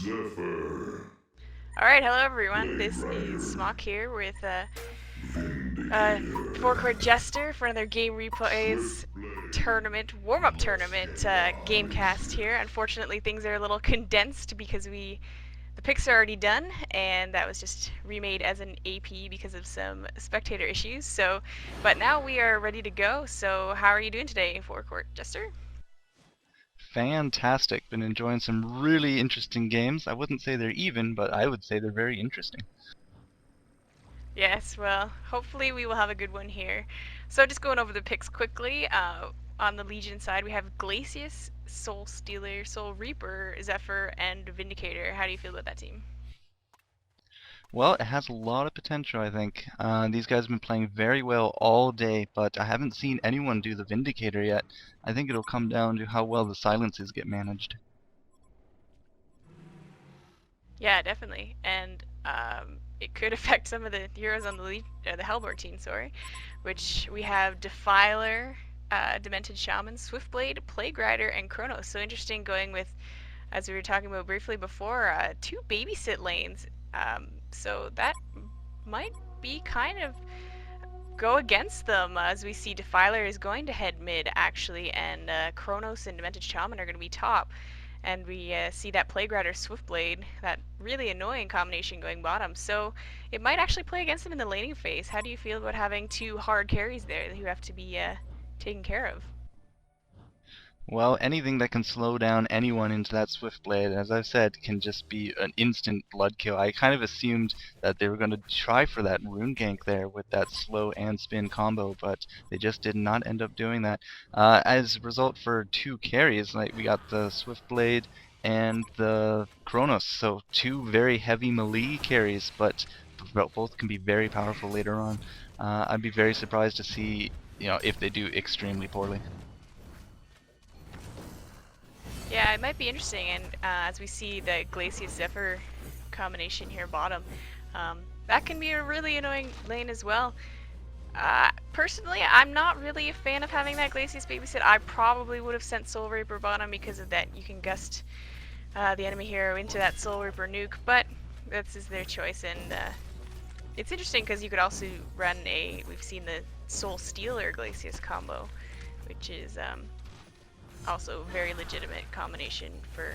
Alright, hello everyone. This is Smock here with Forecourt Jester for another Game Replays tournament, warm-up tournament gamecast here. Unfortunately, things are a little condensed because the picks are already done, and that was just remade as an AP because of some spectator issues. But now we are ready to go. So, how are you doing today, Forecourt Jester? Fantastic. Been enjoying some really interesting games. I wouldn't say they're even, but I would say they're very interesting. Yes, well, hopefully we will have a good one here. So just going over the picks quickly, on the Legion side we have Glacius, Soul Stealer, Soul Reaper, Zephyr, and Vindicator. How do you feel about that team? Well, it has a lot of potential, I think. These guys have been playing very well all day, but I haven't seen anyone do the Vindicator yet. I think it'll come down to how well the silences get managed. Yeah, definitely. And it could affect some of the heroes on the Hellborn team, sorry, which we have Defiler, Demented Shaman, Swiftblade, Plague Rider, and Chronos. So interesting going with, as we were talking about briefly before, two babysit lanes. So that might be kind of go against them, as we see Defiler is going to head mid actually, and Chronos and Demented Shaman are going to be top. And we see that Plague Rider Swiftblade, that really annoying combination going bottom. So it might actually play against them in the laning phase. How do you feel about having two hard carries there who have to be taken care of? Well, anything that can slow down anyone into that Swift Blade, as I've said, can just be an instant blood kill. I kind of assumed that they were going to try for that rune gank there with that slow and spin combo, but they just did not end up doing that. As a result, for two carries, like we got the Swift Blade and the Chronos, so two very heavy melee carries, but both can be very powerful later on. I'd be very surprised to see, if they do extremely poorly. Yeah, it might be interesting, and as we see the Glacius Zephyr combination here bottom, that can be a really annoying lane as well. Personally, I'm not really a fan of having that Glacius babysit. I probably would have sent Soul Reaper bottom because of that. You can gust the enemy hero into that Soul Reaper nuke, but this is their choice, and it's interesting because you could also run we've seen the Soul Stealer Glacius combo, which is also a very legitimate combination for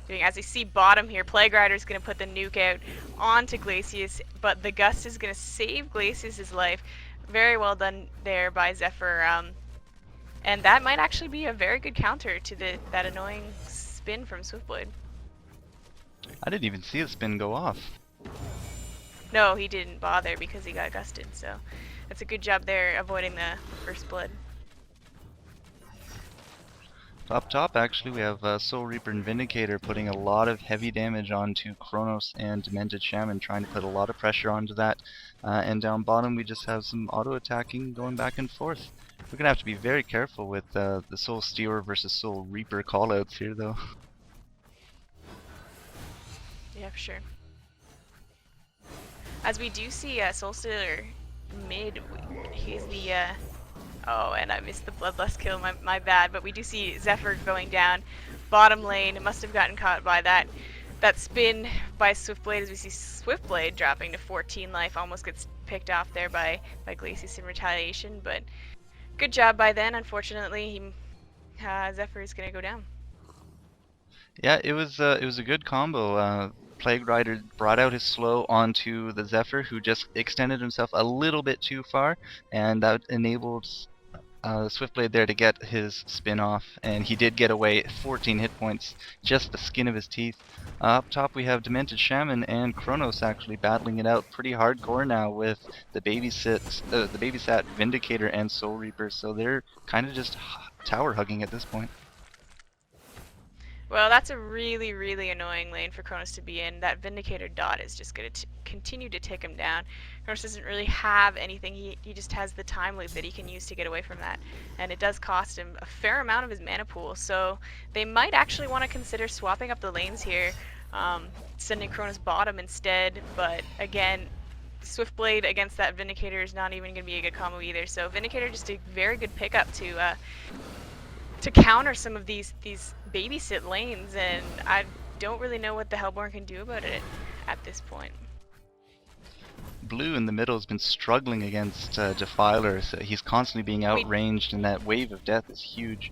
doing. As you see bottom here, Plague Rider is going to put the nuke out onto Glacius, but the Gust is going to save Glacius' life. Very well done there by Zephyr, and that might actually be a very good counter to that annoying spin from Swiftblade. I didn't even see the spin go off. No, he didn't bother because he got gusted, so that's a good job there avoiding the first blood. Up top, actually, we have Soul Reaper and Vindicator putting a lot of heavy damage onto Chronos and Demented Shaman, trying to put a lot of pressure onto that. And down bottom, we just have some auto-attacking going back and forth. We're going to have to be very careful with the Soul Stealer versus Soul Reaper callouts here, though. Yeah, for sure. As we do see Soul Stealer mid, he's the oh, and I missed the Bloodlust kill, my bad, but we do see Zephyr going down. Bottom lane, it must have gotten caught by that spin by Swiftblade, as we see Swiftblade dropping to 14 life, almost gets picked off there by Glacius in retaliation, but good job by then. Unfortunately, Zephyr is going to go down. Yeah, it was a good combo. Plague Rider brought out his slow onto the Zephyr, who just extended himself a little bit too far, and that enabled Swiftblade there to get his spin off, and he did get away. 14 hit points, just the skin of his teeth. Up top we have Demented Shaman and Chronos actually battling it out pretty hardcore now with the babysat Vindicator and Soul Reaper, so they're kind of just tower hugging at this point. Well, that's a really, really annoying lane for Chronos to be in. That Vindicator dot is just going to continue to take him down. Chronos doesn't really have anything. He just has the time loop that he can use to get away from that. And it does cost him a fair amount of his mana pool. So they might actually want to consider swapping up the lanes here, sending Chronos bottom instead. But again, Swiftblade against that Vindicator is not even going to be a good combo either. So Vindicator just a very good pickup to counter some of these babysit lanes, and I don't really know what the Hellborn can do about it at this point. Blue in the middle has been struggling against Defiler, so he's constantly being outranged, and that wave of death is huge.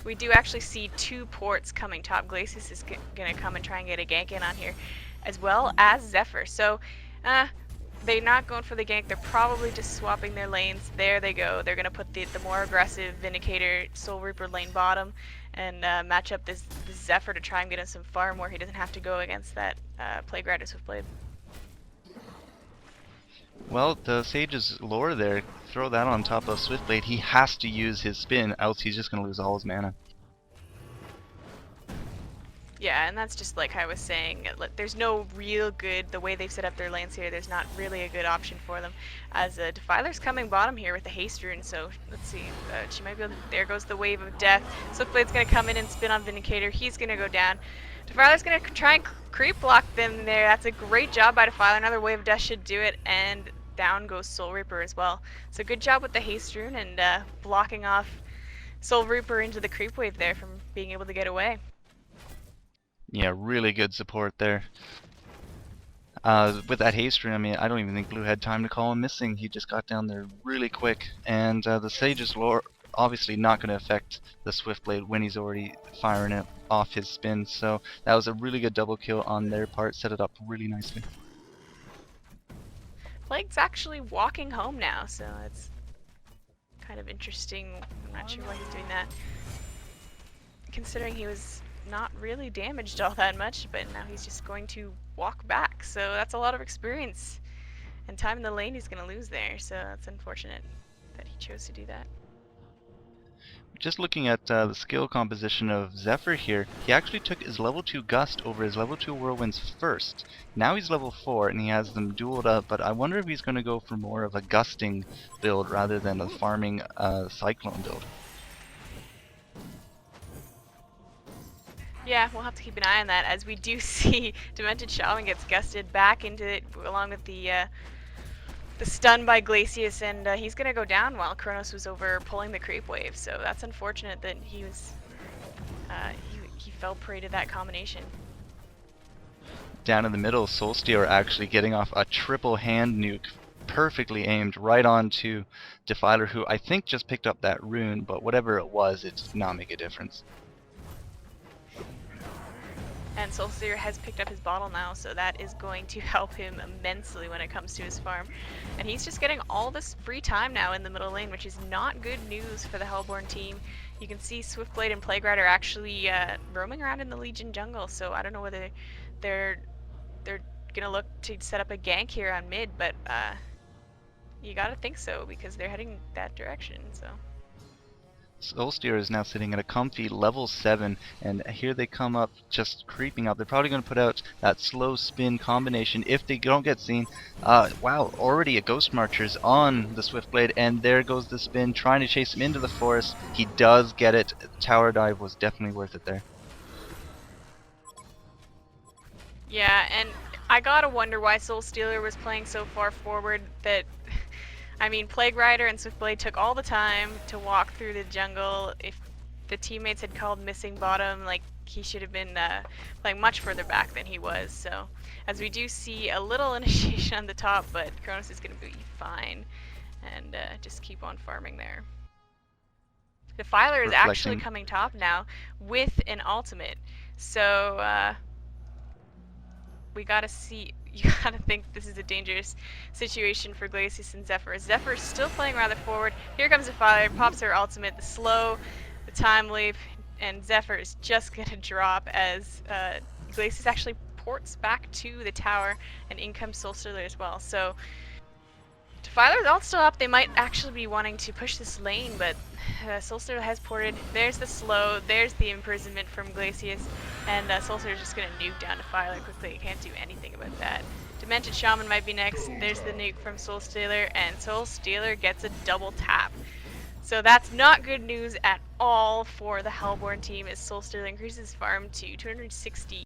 We do actually see 2 ports coming top. Glacius is going to come and try and get a gank in on here, as well as Zephyr. So, they're not going for the gank. They're probably just swapping their lanes. There they go. They're going to put the more aggressive Vindicator Soul Reaper lane bottom and match up this Zephyr to try and get him some farm where he doesn't have to go against that Plague Rider Swiftblade. Well, the Sage's lore there, throw that on top of Swiftblade. He has to use his spin, else he's just going to lose all his mana. Yeah, and that's just like I was saying, there's no real good, the way they've set up their lanes here, there's not really a good option for them. As Defiler's coming bottom here with the haste rune, so let's see, she might be able to, there goes the wave of death. Swiftblade's going to come in and spin on Vindicator, he's going to go down. Defiler's going to try and creep block them there, that's a great job by Defiler, another wave of death should do it, and down goes Soul Reaper as well. So good job with the haste rune and blocking off Soul Reaper into the creep wave there from being able to get away. Yeah, really good support there. With that haste rune, I mean, I don't even think Blue had time to call him missing. He just got down there really quick. And the Sage's lore obviously not going to affect the Swiftblade when he's already firing it off his spin. So that was a really good double kill on their part. Set it up really nicely. Plague's actually walking home now, so it's kind of interesting. I'm not sure why he's doing that. Considering he was not really damaged all that much, but now he's just going to walk back. So that's a lot of experience and time in the lane he's going to lose there. So that's unfortunate that he chose to do that. Just looking at the skill composition of Zephyr here, he actually took his level 2 Gust over his level 2 Whirlwinds first. Now he's level 4 and he has them dueled up, but I wonder if he's going to go for more of a gusting build rather than a farming Cyclone build. Yeah, we'll have to keep an eye on that, as we do see Demented Shaman gets gusted back into it along with the stun by Glacius, and he's gonna go down while Kronos was over pulling the creep wave. So that's unfortunate that he was he fell prey to that combination. Down in the middle, Soulstealer actually getting off a triple hand nuke, perfectly aimed right onto Defiler, who I think just picked up that rune, but whatever it was, it did not make a difference. And Soulstealer has picked up his bottle now, so that is going to help him immensely when it comes to his farm. And he's just getting all this free time now in the middle lane, which is not good news for the Hellborn team. You can see Swiftblade and Plague Rider actually roaming around in the Legion jungle, so I don't know whether they're gonna look to set up a gank here on mid, but you gotta think so because they're heading that direction. So Soulstealer is now sitting at a comfy level 7, and here they come up, just creeping up. They're probably going to put out that slow spin combination if they don't get seen. Wow, already a Ghost Marcher's on the Swiftblade, and there goes the spin, trying to chase him into the forest. He does get it. Tower dive was definitely worth it there. yeah, and I gotta wonder why Soulstealer was playing so far forward. That I mean, Plague Rider and Swiftblade took all the time to walk through the jungle. If the teammates had called missing bottom, like, he should have been playing much further back than he was. So, as we do see a little initiation on the top, but Kronos is going to be fine. And just keep on farming there. Defiler is actually coming top now with an ultimate. So, we gotta see. You gotta think this is a dangerous situation for Glacius and Zephyr. Zephyr is still playing rather forward. Here comes Defiler, pops her ultimate, the slow, the time leap, and Zephyr is just gonna drop as Glacius actually ports back to the tower, and in comes Soulstealer as well. So Defiler's ult still up. They might actually be wanting to push this lane, but Soulstealer has ported. There's the slow, there's the imprisonment from Glacius, and Soulstealer's just going to nuke down Defiler quickly. Can't do anything about that. Demented Shaman might be next. There's the nuke from Soulstealer, and Soulstealer gets a double tap. So that's not good news at all for the Hellborn team, as Soulstealer increases farm to 260.